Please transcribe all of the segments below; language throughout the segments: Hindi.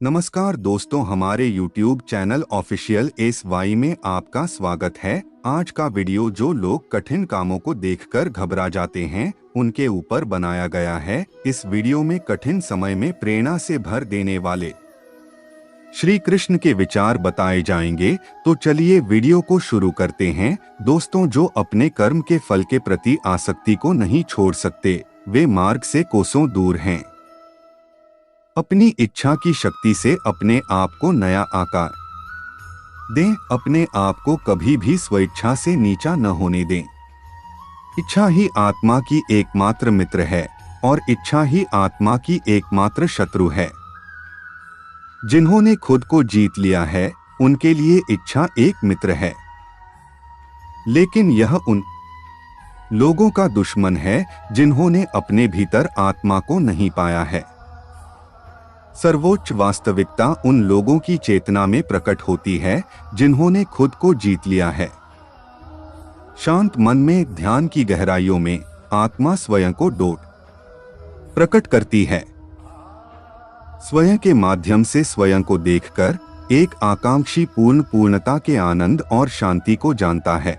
नमस्कार दोस्तों, हमारे YouTube चैनल ऑफिशियल SY में आपका स्वागत है। आज का वीडियो जो लोग कठिन कामों को देखकर घबरा जाते हैं उनके ऊपर बनाया गया है। इस वीडियो में कठिन समय में प्रेरणा से भर देने वाले श्री कृष्ण के विचार बताए जाएंगे। तो चलिए वीडियो को शुरू करते हैं। दोस्तों, जो अपने कर्म के फल के प्रति आसक्ति को नहीं छोड़ सकते वे मार्ग से कोसों दूर हैं। अपनी इच्छा की शक्ति से अपने आप को नया आकार दें। अपने आप को कभी भी स्वेच्छा से नीचा न होने दें। इच्छा ही आत्मा की एकमात्र मित्र है और इच्छा ही आत्मा की एकमात्र शत्रु है। जिन्होंने खुद को जीत लिया है उनके लिए इच्छा एक मित्र है, लेकिन यह उन लोगों का दुश्मन है जिन्होंने अपने भीतर आत्मा को नहीं पाया है। सर्वोच्च वास्तविकता उन लोगों की चेतना में प्रकट होती है जिन्होंने खुद को जीत लिया है। शांत मन में ध्यान की गहराइयों में आत्मा स्वयं को डोट प्रकट करती है। स्वयं के माध्यम से स्वयं को देखकर एक आकांक्षी पूर्णता के आनंद और शांति को जानता है।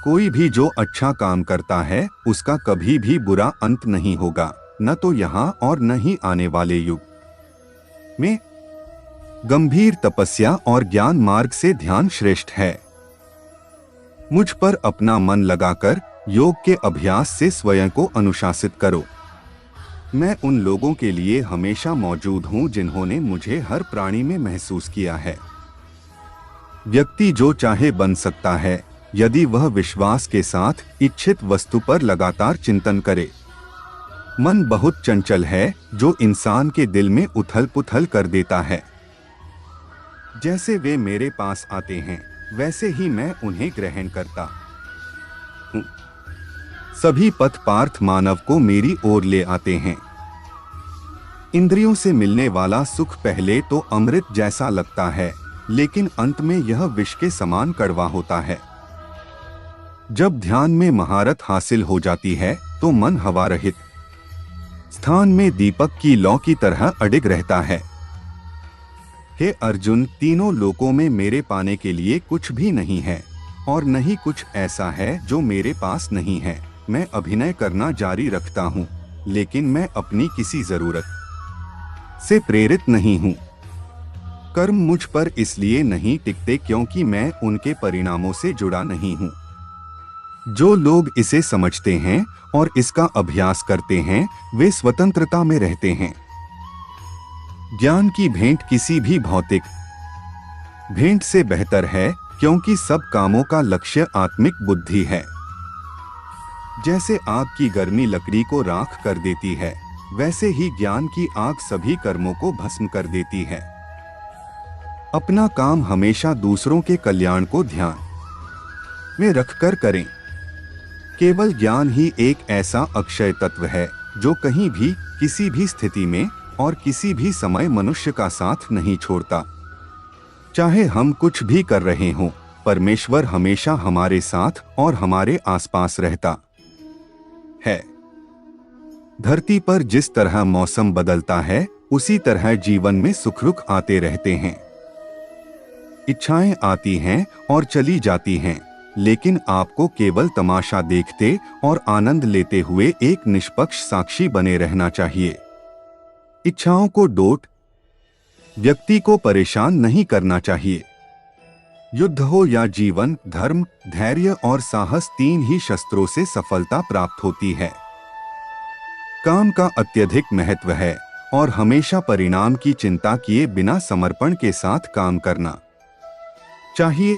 कोई भी जो अच्छा काम करता है उसका कभी भी बुरा अंत नहीं होगा, न तो यहाँ और न ही आने वाले युग में। गंभीर तपस्या और ज्ञान मार्ग से ध्यान श्रेष्ठ है। मुझ पर अपना मन लगाकर योग के अभ्यास से स्वयं को अनुशासित करो। मैं उन लोगों के लिए हमेशा मौजूद हूँ जिन्होंने मुझे हर प्राणी में महसूस किया है। व्यक्ति जो चाहे बन सकता है यदि वह विश्वास के साथ इच्छित वस्तु पर लगातार चिंतन करे। मन बहुत चंचल है जो इंसान के दिल में उथल पुथल कर देता है। जैसे वे मेरे पास आते हैं वैसे ही मैं उन्हें ग्रहण करता हूँ। सभी पथ पार्थ मानव को मेरी ओर ले आते हैं। इंद्रियों से मिलने वाला सुख पहले तो अमृत जैसा लगता है, लेकिन अंत में यह विष के समान कड़वा होता है। जब ध्यान में महारत हासिल हो जाती है तो मन हवा रहित स्थान में दीपक की लौ की तरह अडिग रहता है। हे अर्जुन, तीनों लोकों में मेरे पाने के लिए कुछ भी नहीं है और नहीं कुछ ऐसा है जो मेरे पास नहीं है। मैं अभिनय करना जारी रखता हूँ, लेकिन मैं अपनी किसी जरूरत से प्रेरित नहीं हूँ। कर्म मुझ पर इसलिए नहीं टिकते क्योंकि मैं उनके परिणामों से जुड़ा नहीं हूँ। जो लोग इसे समझते हैं और इसका अभ्यास करते हैं वे स्वतंत्रता में रहते हैं। ज्ञान की भेंट किसी भी भौतिक भेंट से बेहतर है क्योंकि सब कामों का लक्ष्य आत्मिक बुद्धि है। जैसे आग की गर्मी लकड़ी को राख कर देती है, वैसे ही ज्ञान की आग सभी कर्मों को भस्म कर देती है। अपना काम हमेशा दूसरों के कल्याण को ध्यान में रखकर करें। केवल ज्ञान ही एक ऐसा अक्षय तत्व है जो कहीं भी किसी भी स्थिति में और किसी भी समय मनुष्य का साथ नहीं छोड़ता। चाहे हम कुछ भी कर रहे हों, परमेश्वर हमेशा हमारे साथ और हमारे आसपास रहता है। धरती पर जिस तरह मौसम बदलता है उसी तरह जीवन में सुख दुख आते रहते हैं। इच्छाएं आती हैं और चली जाती हैं, लेकिन आपको केवल तमाशा देखते और आनंद लेते हुए एक निष्पक्ष साक्षी बने रहना चाहिए। इच्छाओं को डोट व्यक्ति को परेशान नहीं करना चाहिए। युद्ध हो या जीवन, धर्म, धैर्य और साहस, तीन ही शस्त्रों से सफलता प्राप्त होती है। काम का अत्यधिक महत्व है और हमेशा परिणाम की चिंता किए बिना समर्पण के साथ काम करना चाहिए।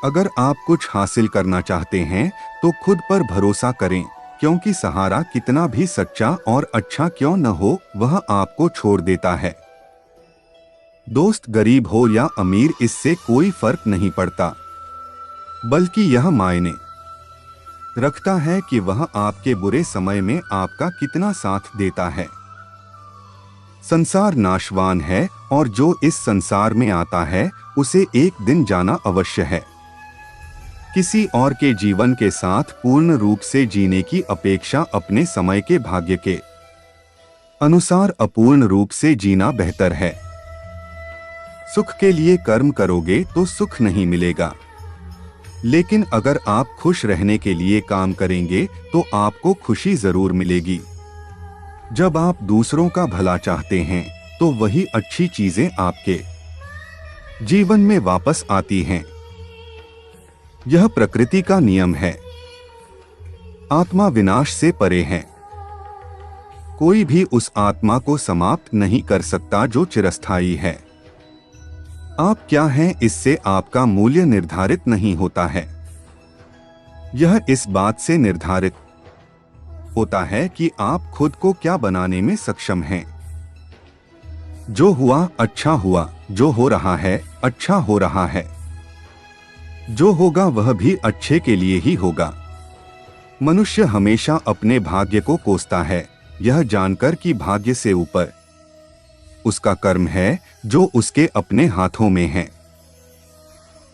अगर आप कुछ हासिल करना चाहते हैं तो खुद पर भरोसा करें, क्योंकि सहारा कितना भी सच्चा और अच्छा क्यों न हो वह आपको छोड़ देता है। दोस्त गरीब हो या अमीर इससे कोई फर्क नहीं पड़ता, बल्कि यह मायने रखता है कि वह आपके बुरे समय में आपका कितना साथ देता है। संसार नाशवान है और जो इस संसार में आता है उसे एक दिन जाना अवश्य है। किसी और के जीवन के साथ पूर्ण रूप से जीने की अपेक्षा अपने समय के भाग्य के अनुसार अपूर्ण रूप से जीना बेहतर है। सुख के लिए कर्म करोगे तो सुख नहीं मिलेगा, लेकिन अगर आप खुश रहने के लिए काम करेंगे तो आपको खुशी जरूर मिलेगी। जब आप दूसरों का भला चाहते हैं तो वही अच्छी चीजें आपके जीवन में वापस आती हैं। यह प्रकृति का नियम है। आत्मा विनाश से परे है। कोई भी उस आत्मा को समाप्त नहीं कर सकता जो चिरस्थायी है। आप क्या हैं इससे आपका मूल्य निर्धारित नहीं होता है। यह इस बात से निर्धारित होता है कि आप खुद को क्या बनाने में सक्षम हैं। जो हुआ अच्छा हुआ, जो हो रहा है अच्छा हो रहा है, जो होगा वह भी अच्छे के लिए ही होगा। मनुष्य हमेशा अपने भाग्य को कोसता है, यह जानकर कि भाग्य से ऊपर उसका कर्म है जो उसके अपने हाथों में है।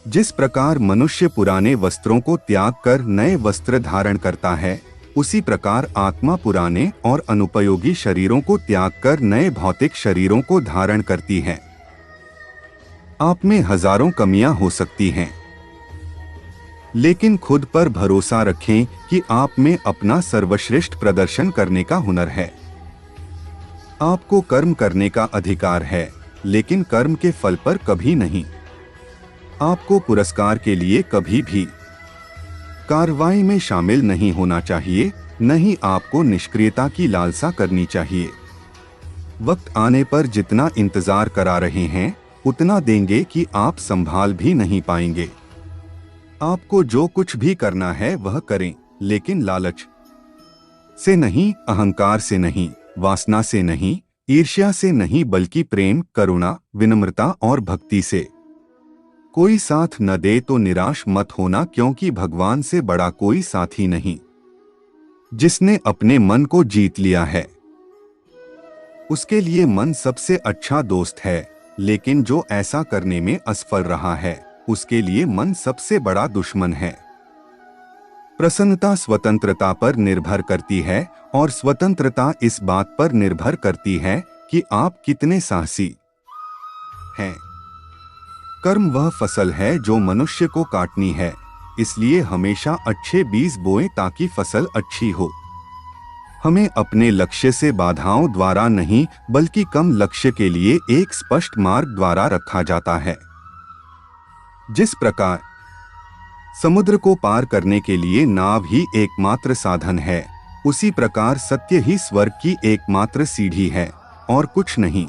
जिस प्रकार मनुष्य पुराने वस्त्रों को त्याग कर नए वस्त्र धारण करता है, उसी प्रकार आत्मा पुराने और अनुपयोगी शरीरों को त्याग कर नए भौतिक शरीरों को धारण करती है। आप में हजारों कमियां हो सकती हैं, लेकिन खुद पर भरोसा रखें कि आप में अपना सर्वश्रेष्ठ प्रदर्शन करने का हुनर है। आपको कर्म करने का अधिकार है, लेकिन कर्म के फल पर कभी नहीं। आपको पुरस्कार के लिए कभी भी कार्रवाई में शामिल नहीं होना चाहिए, नहीं आपको निष्क्रियता की लालसा करनी चाहिए। वक्त आने पर जितना इंतजार करा रहे हैं उतना देंगे कि आप संभाल भी नहीं पाएंगे। आपको जो कुछ भी करना है वह करें, लेकिन लालच से नहीं, अहंकार से नहीं, वासना से नहीं, ईर्ष्या से नहीं, बल्कि प्रेम, करुणा, विनम्रता और भक्ति से। कोई साथ न दे तो निराश मत होना, क्योंकि भगवान से बड़ा कोई साथी नहीं। जिसने अपने मन को जीत लिया है उसके लिए मन सबसे अच्छा दोस्त है, लेकिन जो ऐसा करने में असफल रहा है उसके लिए मन सबसे बड़ा दुश्मन है। प्रसन्नता स्वतंत्रता पर निर्भर करती है और स्वतंत्रता इस बात पर निर्भर करती है कि आप कितने साहसी हैं। कर्म वह फसल है जो मनुष्य को काटनी है, इसलिए हमेशा अच्छे बीज बोएं ताकि फसल अच्छी हो। हमें अपने लक्ष्य से बाधाओं द्वारा नहीं, बल्कि कम लक्ष्य के लिए एक स्पष्ट मार्ग द्वारा रखा जाता है। जिस प्रकार समुद्र को पार करने के लिए नाव ही एकमात्र साधन है, उसी प्रकार सत्य ही स्वर्ग की एकमात्र सीढ़ी है और कुछ नहीं।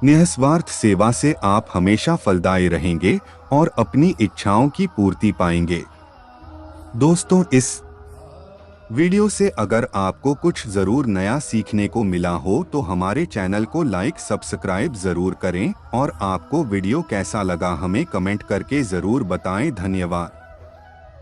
निस्वार्थ सेवा से आप हमेशा फलदायी रहेंगे और अपनी इच्छाओं की पूर्ति पाएंगे। दोस्तों, इस वीडियो से अगर आपको कुछ जरूर नया सीखने को मिला हो तो हमारे चैनल को लाइक सब्सक्राइब जरूर करें और आपको वीडियो कैसा लगा हमें कमेंट करके जरूर बताएं। धन्यवाद।